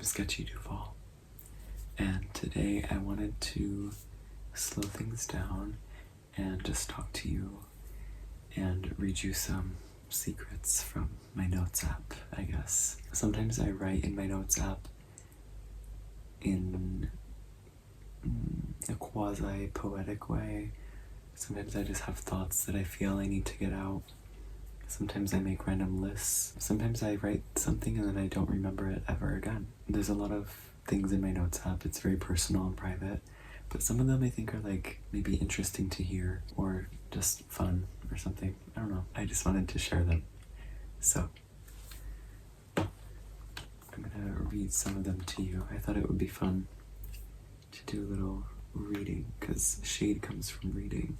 sketchy to fall. And today I wanted to slow things down and just talk to you and read you some secrets from my notes app, I guess. Sometimes I write in my notes app in a quasi-poetic way. Sometimes I just have thoughts that I feel I need to get out. Sometimes I make random lists. Sometimes I write something and then I don't remember it ever again. There's a lot of things in my notes app. It's very personal and private, but some of them I think are like maybe interesting to hear or just fun or something. I don't know. I just wanted to share them. So I'm gonna read some of them to you. I thought it would be fun to do a little reading because shade comes from reading.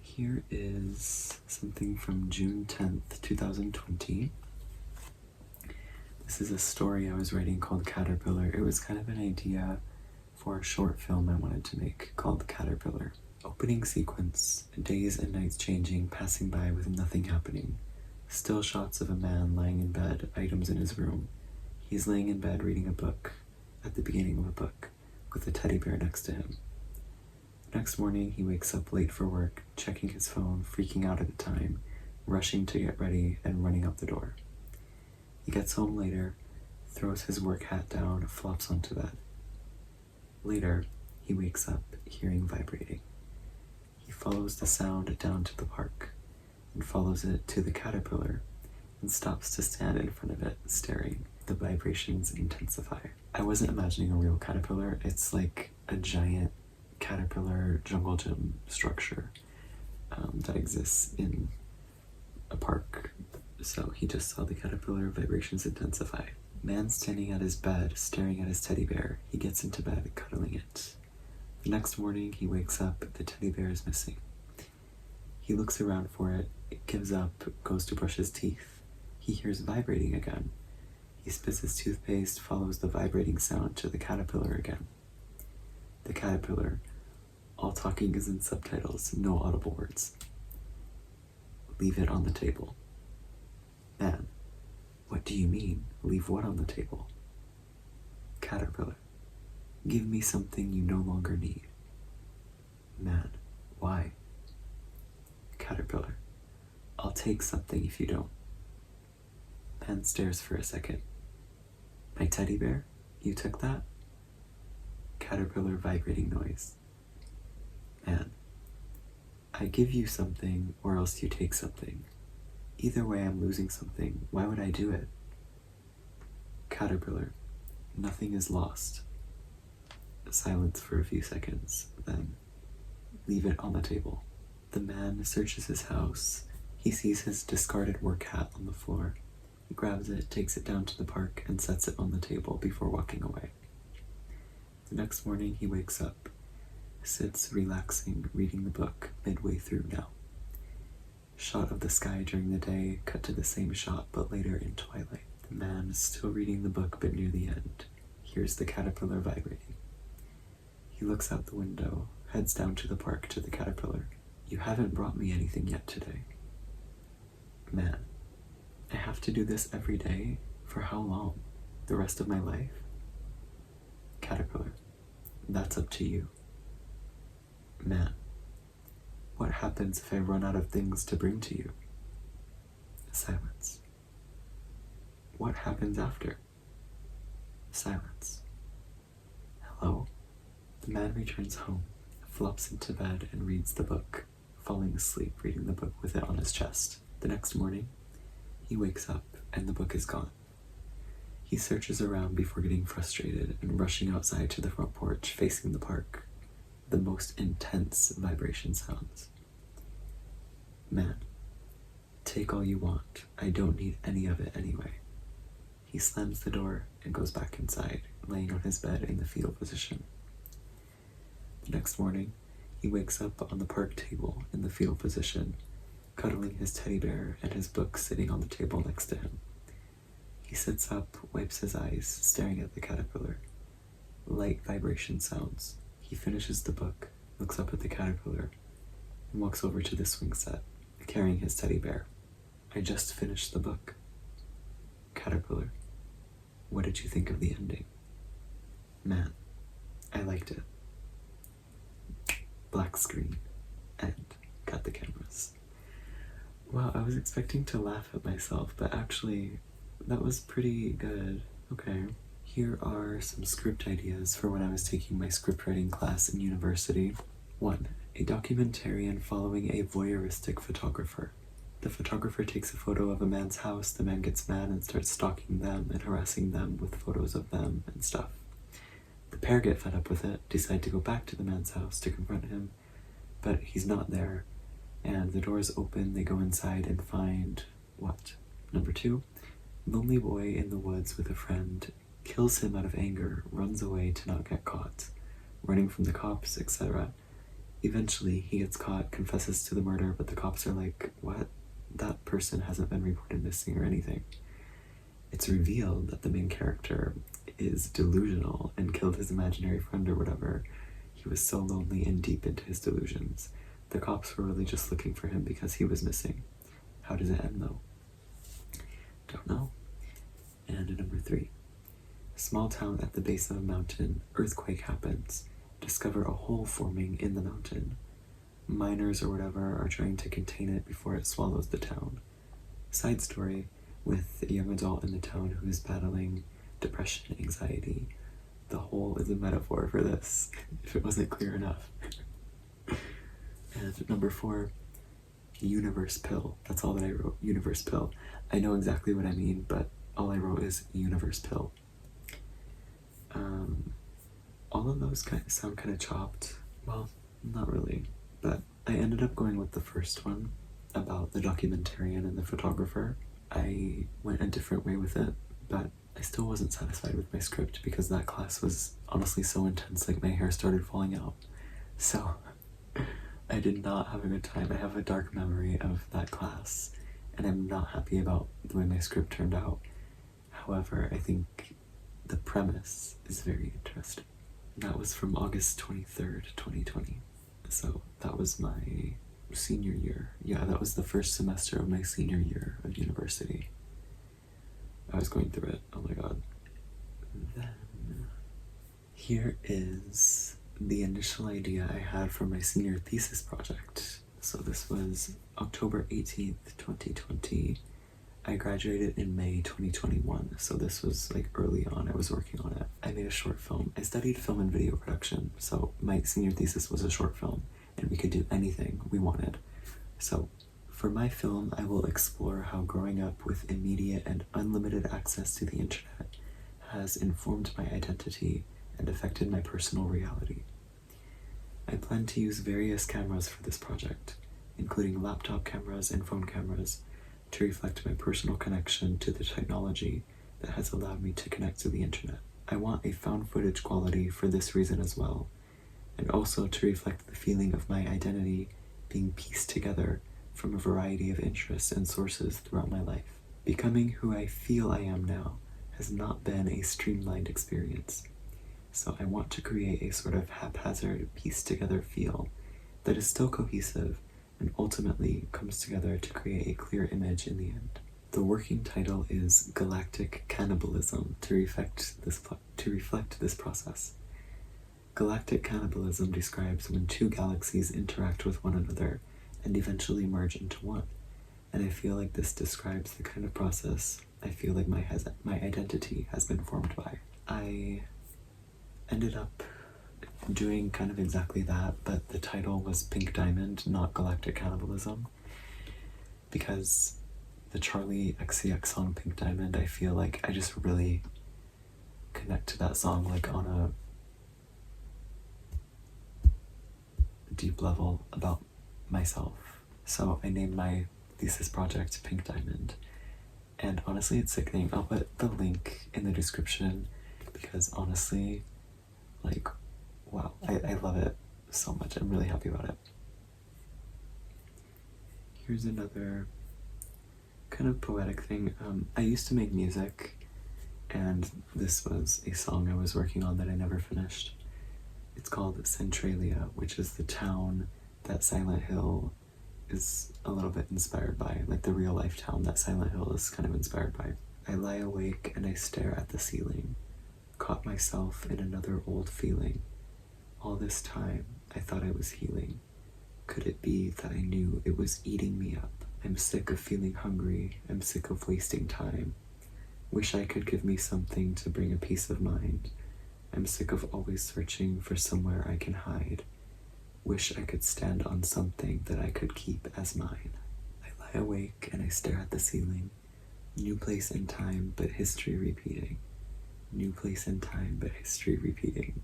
Here is something from June 10th, 2020. This is a story I was writing called Caterpillar. It was kind of an idea for a short film I wanted to make called Caterpillar. Opening sequence, days and nights changing, passing by with nothing happening. Still shots of a man lying in bed, items in his room. He's laying in bed reading a book, at the beginning of a book, with a teddy bear next to him. Next morning, he wakes up late for work, checking his phone, freaking out at the time, rushing to get ready, and running out the door. He gets home later, throws his work hat down, flops onto bed. Later, he wakes up, hearing vibrating. He follows the sound down to the park, and follows it to the caterpillar, and stops to stand in front of it, staring. The vibrations intensify. I wasn't imagining a real caterpillar. It's like a giant caterpillar jungle gym structure that exists in a park. So he just saw the caterpillar, vibrations intensify. Man standing at his bed, staring at his teddy bear. He gets into bed, cuddling it. The next morning, he wakes up, the teddy bear is missing. He looks around for it, gives up, goes to brush his teeth. He hears vibrating again. He spits his toothpaste, follows the vibrating sound to the caterpillar again. The caterpillar, all talking is in subtitles, no audible words. Leave it on the table. Man, what do you mean? Leave what on the table? Caterpillar, give me something you no longer need. Man, why? Caterpillar, I'll take something if you don't. Man stares for a second. My teddy bear? You took that? Caterpillar vibrating noise. Man, I give you something or else you take something. Either way I'm losing something. Why would I do it? Caterpillar, nothing is lost. Silence for a few seconds, then leave it on the table. The man searches his house. He sees his discarded work hat on the floor. He grabs it, takes it down to the park, and sets it on the table before walking away. The next morning, he wakes up, sits relaxing, reading the book, midway through now. Shot of the sky during the day, cut to the same shot, but later in twilight. The man is still reading the book, but near the end. Hears the caterpillar vibrating. He looks out the window, heads down to the park to the caterpillar. You haven't brought me anything yet today. Man, I have to do this every day? For how long? The rest of my life? Caterpillar, that's up to you. Man, what happens if I run out of things to bring to you? Silence. What happens after? Silence. Hello? The man returns home, flops into bed and reads the book, falling asleep reading the book with it on his chest. The next morning, he wakes up and the book is gone. He searches around before getting frustrated and rushing outside to the front porch facing the park. The most intense vibration sounds. Man, take all you want. I don't need any of it anyway. He slams the door and goes back inside, laying on his bed in the fetal position. The next morning, he wakes up on the park table in the fetal position, cuddling his teddy bear and his book sitting on the table next to him. He sits up, wipes his eyes, staring at the caterpillar. Light vibration sounds. He finishes the book, looks up at the caterpillar, and walks over to the swing set, carrying his teddy bear. I just finished the book. Caterpillar. what did you think of the ending? Man, I liked it. Black screen, and cut the cameras. Wow, I was expecting to laugh at myself, but actually, that was pretty good. Okay. Here are some script ideas for when I was taking my script writing class in university. 1. A documentarian following a voyeuristic photographer. The photographer takes a photo of a man's house, the man gets mad and starts stalking them and harassing them with photos of them and stuff. The pair get fed up with it, decide to go back to the man's house to confront him, but he's not there, and the doors open, they go inside and find what? Number 2, lonely boy in the woods with a friend, kills him out of anger, runs away to not get caught, running from the cops, etc. Eventually, he gets caught, confesses to the murder, but the cops are like, what? That person hasn't been reported missing or anything. It's revealed that the main character is delusional and killed his imaginary friend or whatever. He was so lonely and deep into his delusions. The cops were really just looking for him because he was missing. How does it end though? Don't know. And number 3. Small town at the base of a mountain, earthquake happens. Discover a hole forming in the mountain. Miners or whatever are trying to contain it before it swallows the town. Side story with a young adult in the town who is battling depression, anxiety. The hole is a metaphor for this, if it wasn't clear enough. And number 4, universe pill. That's all that I wrote, universe pill. I know exactly what I mean, but all I wrote is universe pill. All of those sound kind of chopped. Well, not really, but I ended up going with the first one about the documentarian and the photographer. I went a different way with it, but I still wasn't satisfied with my script because that class was honestly so intense, like my hair started falling out. So I did not have a good time. I have a dark memory of that class, and I'm not happy about the way my script turned out. However, I think the premise is very interesting. That was from August 23rd, 2020. So that was my senior year. Yeah, that was the first semester of my senior year of university. I was going through it. Oh my god. Then here is the initial idea I had for my senior thesis project. So this was October 18th, 2020. I graduated in May 2021, so this was like early on. I was working on it. I made a short film. I studied film and video production, so my senior thesis was a short film, and we could do anything we wanted. So for my film, I will explore how growing up with immediate and unlimited access to the internet has informed my identity and affected my personal reality. I plan to use various cameras for this project, including laptop cameras and phone cameras, to reflect my personal connection to the technology that has allowed me to connect to the internet. I want a found footage quality for this reason as well, and also to reflect the feeling of my identity being pieced together from a variety of interests and sources throughout my life. Becoming who I feel I am now has not been a streamlined experience, so I want to create a sort of haphazard, pieced together feel that is still cohesive and ultimately comes together to create a clear image in the end. The working title is Galactic Cannibalism to reflect this process. Galactic cannibalism describes when two galaxies interact with one another and eventually merge into one, and I feel like this describes the kind of process I feel like my identity has been formed by. I ended up doing kind of exactly that, but the title was Pink Diamond, not Galactic Cannibalism, because the Charlie XCX song Pink Diamond, I feel like I just really connect to that song like on a deep level about myself. So I named my thesis project Pink Diamond, and honestly it's sickening. I'll put the link in the description because honestly, like, wow, I love it so much. I'm really happy about it. Here's another kind of poetic thing. I used to make music, and this was a song I was working on that I never finished. It's called Centralia, which is the town that Silent Hill is a little bit inspired by, like the real life town that Silent Hill is kind of inspired by. I lie awake and I stare at the ceiling, caught myself in another old feeling. All this time, I thought I was healing. Could it be that I knew it was eating me up? I'm sick of feeling hungry, I'm sick of wasting time. Wish I could give me something to bring a peace of mind. I'm sick of always searching for somewhere I can hide. Wish I could stand on something that I could keep as mine. I lie awake and I stare at the ceiling. New place and time, but history repeating. New place and time, but history repeating.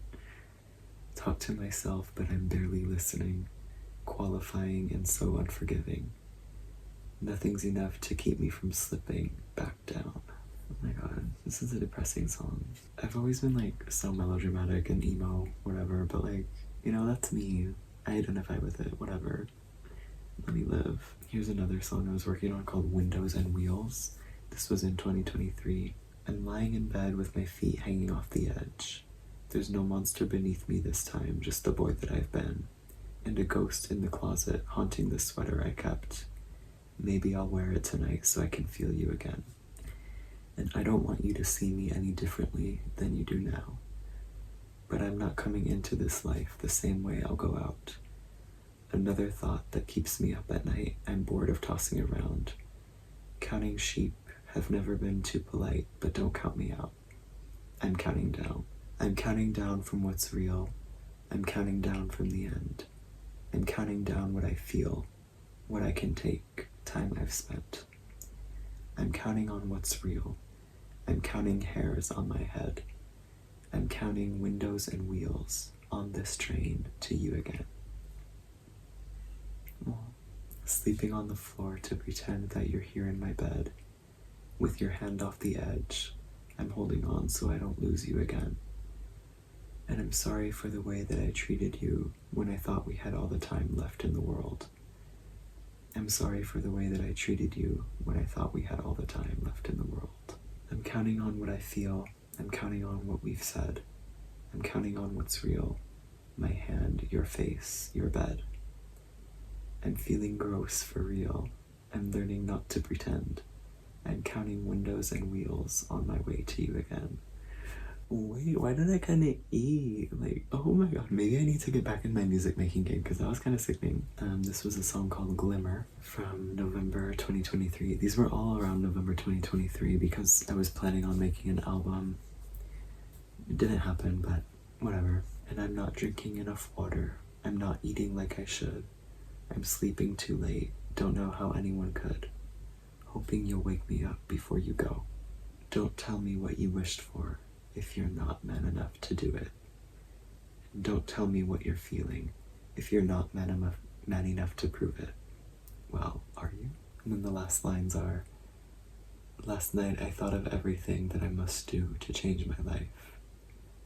Talk to myself, but I'm barely listening. Qualifying and so unforgiving. Nothing's enough to keep me from slipping back down. Oh my god, this is a depressing song. I've always been like so melodramatic and emo, whatever, but like, you know, that's me. I identify with it, whatever. Let me live. Here's another song I was working on called Windows and Wheels. This was in 2023. I'm lying in bed with my feet hanging off the edge. There's no monster beneath me this time, just the boy that I've been. And a ghost in the closet haunting the sweater I kept. Maybe I'll wear it tonight so I can feel you again. And I don't want you to see me any differently than you do now. But I'm not coming into this life the same way I'll go out. Another thought that keeps me up at night, I'm bored of tossing around. Counting sheep, have never been too polite, but don't count me out. I'm counting down. I'm counting down from what's real. I'm counting down from the end. I'm counting down what I feel, what I can take, time I've spent. I'm counting on what's real. I'm counting hairs on my head. I'm counting windows and wheels on this train to you again. Sleeping on the floor to pretend that you're here in my bed. With your hand off the edge, I'm holding on so I don't lose you again. And I'm sorry for the way that I treated you when I thought we had all the time left in the world. I'm sorry for the way that I treated you when I thought we had all the time left in the world. I'm counting on what I feel. I'm counting on what we've said. I'm counting on what's real. My hand, your face, your bed. I'm feeling gross for real. I'm learning not to pretend. I'm counting windows and wheels on my way to you again. Wait, why did I kind of eat? Like, oh my god, maybe I need to get back in my music making game because that was kind of sickening. This was a song called Glimmer from November 2023. These were all around November 2023 because I was planning on making an album. It didn't happen, but whatever. And I'm not drinking enough water. I'm not eating like I should. I'm sleeping too late. Don't know how anyone could. Hoping you'll wake me up before you go. Don't tell me what you wished for if you're not man enough to do it. And don't tell me what you're feeling if you're not man enough to prove it. Well, are you? And then the last lines are, last night I thought of everything that I must do to change my life.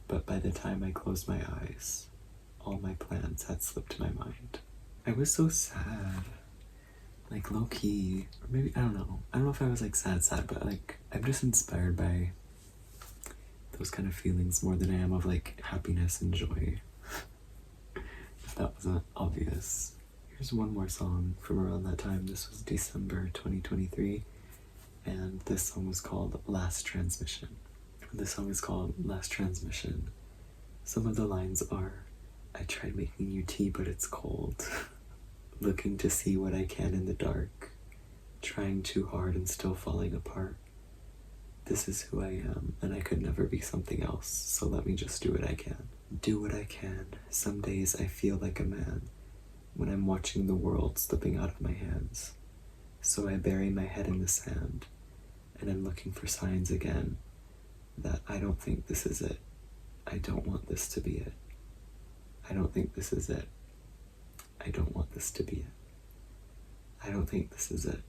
But by the time I closed my eyes, all my plans had slipped my mind. I was so sad. Like low-key, or maybe, I don't know if I was like sad, but like, I'm just inspired by those kind of feelings more than I am of like happiness and joy. If that wasn't obvious. Here's one more song from around that time. This was December 2023, and this song was called Last Transmission. This song is called Last Transmission. Some of the lines are, I tried making you tea but it's cold. Looking to see what I can in the dark. Trying too hard and still falling apart. This is who I am, and I could never be something else, so let me just do what I can. Do what I can. Some days I feel like a man when I'm watching the world slipping out of my hands. So I bury my head in the sand, and I'm looking for signs again that I don't think this is it. I don't want this to be it. I don't think this is it. I don't want this to be it. I don't think this is it.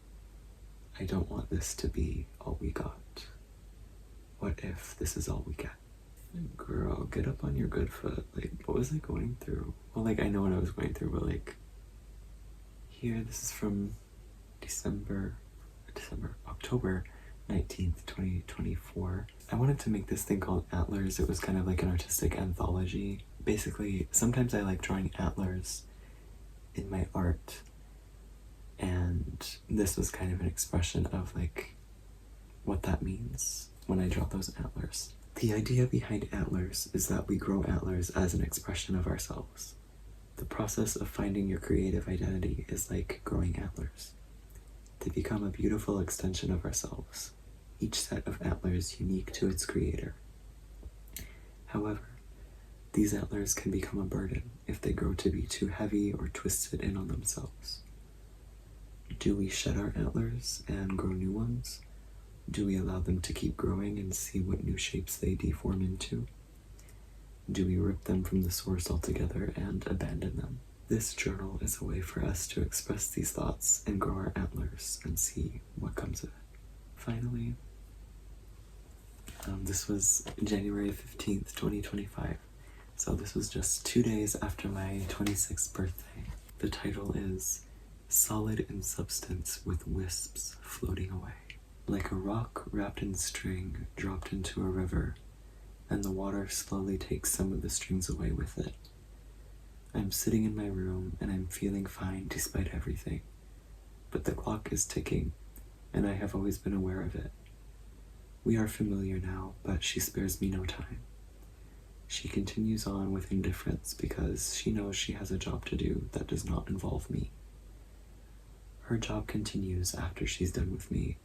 I don't want this to be all we got. What if this is all we get? Girl, get up on your good foot. Like, what was I going through? Well, like, I know what I was going through, but like, here, this is from October 19th, 2024. I wanted to make this thing called Antlers. It was kind of like an artistic anthology. Basically, sometimes I like drawing antlers in my art, and this was kind of an expression of like what that means when I draw those antlers. The idea behind antlers is that we grow antlers as an expression of ourselves. The process of finding your creative identity is like growing antlers. They become a beautiful extension of ourselves, each set of antlers unique to its creator. However, these antlers can become a burden if they grow to be too heavy or twisted in on themselves. Do we shed our antlers and grow new ones? Do we allow them to keep growing and see what new shapes they deform into? Do we rip them from the source altogether and abandon them? This journal is a way for us to express these thoughts and grow our antlers and see what comes of it. Finally, this was January 15th, 2025. So this was just 2 days after my 26th birthday. The title is Solid in Substance with Wisps Floating Away. Like a rock wrapped in string dropped into a river, and the water slowly takes some of the strings away with it. I'm sitting in my room and I'm feeling fine despite everything. But the clock is ticking, and I have always been aware of it. We are familiar now, but she spares me no time. She continues on with indifference because she knows she has a job to do that does not involve me. Her job continues after she's done with me,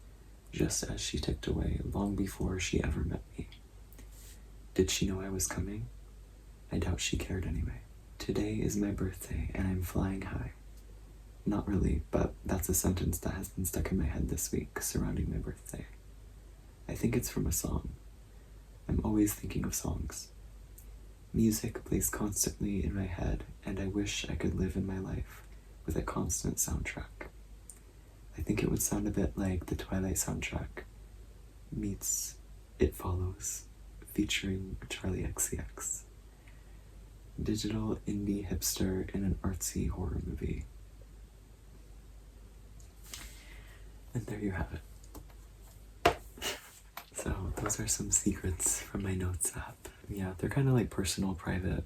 just as she ticked away long before she ever met me. Did she know I was coming? I doubt she cared anyway. Today is my birthday and I'm flying high. Not really, but that's a sentence that has been stuck in my head this week surrounding my birthday. I think it's from a song. I'm always thinking of songs. Music plays constantly in my head, and I wish I could live in my life with a constant soundtrack. I think it would sound a bit like the Twilight soundtrack meets It Follows, featuring Charlie XCX. Digital indie hipster in an artsy horror movie. And there you have it. So those are some secrets from my notes app. Yeah, they're kind of like personal, private.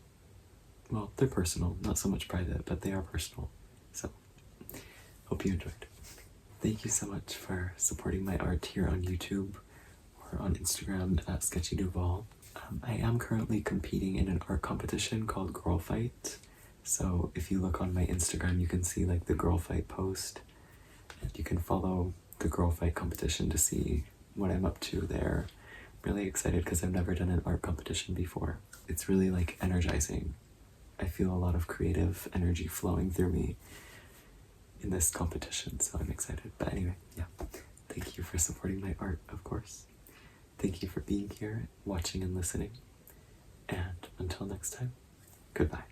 Well, they're personal, not so much private, but they are personal. So, hope you enjoyed. Thank you so much for supporting my art here on YouTube or on Instagram at Sketchy Duval. I am currently competing in an art competition called Girl Fight. So if you look on my Instagram, you can see like the Girl Fight post. And you can follow the Girl Fight competition to see what I'm up to there. Really excited because I've never done an art competition before. It's really like energizing. I feel a lot of creative energy flowing through me in this competition, so I'm excited. But anyway, yeah, thank you for supporting my art, of course. Thank you for being here, watching and listening. And until next time, goodbye.